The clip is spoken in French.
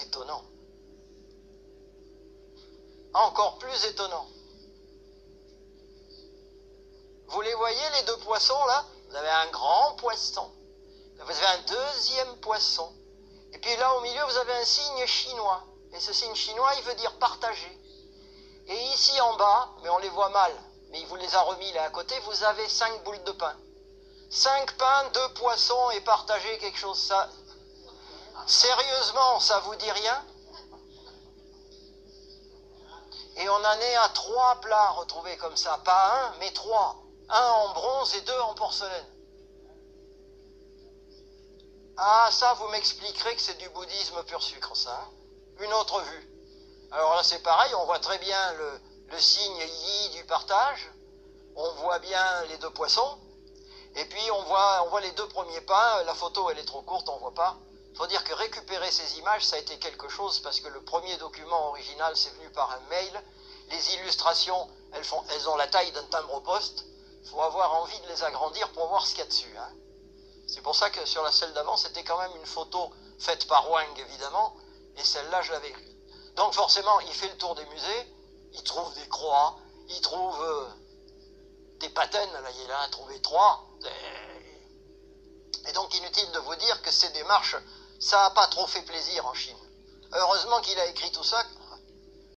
étonnant. Encore plus étonnant. Vous les voyez, les deux poissons, là? Vous avez un grand poisson. Vous avez un deuxième poisson. Et puis là, au milieu, vous avez un signe chinois. Et ce signe chinois, il veut dire partager. Et ici en bas, mais on les voit mal, mais il vous les a remis là à côté, vous avez 5 boules de pain. 5 pains, 2 poissons et partager quelque chose, ça... Sérieusement, ça vous dit rien? Et on en est à 3 plats retrouvés comme ça, pas un, mais 3. Un en bronze et 2 en porcelaine. Ah, ça, vous m'expliquerez que c'est du bouddhisme pur sucre, ça. Hein? Une autre vue. Alors là, c'est pareil, on voit très bien le signe yi du partage. On voit bien les 2 poissons. Et puis, on voit les 2 premiers pains. La photo, elle est trop courte, on ne voit pas. Il faut dire que récupérer ces images, ça a été quelque chose, parce que le premier document original, c'est venu par un mail. Les illustrations, elles ont la taille d'un timbre-poste. Il faut avoir envie de les agrandir pour voir ce qu'il y a dessus. Hein. C'est pour ça que sur la celle d'avant, c'était quand même une photo faite par Wang, évidemment. Et celle-là, je l'avais vue. Donc forcément, il fait le tour des musées. Il trouve des croix. Il trouve des patènes. Là, il en a trouvé 3. Et donc, inutile de vous dire que ces démarches, ça n'a pas trop fait plaisir en Chine. Heureusement qu'il a écrit tout ça,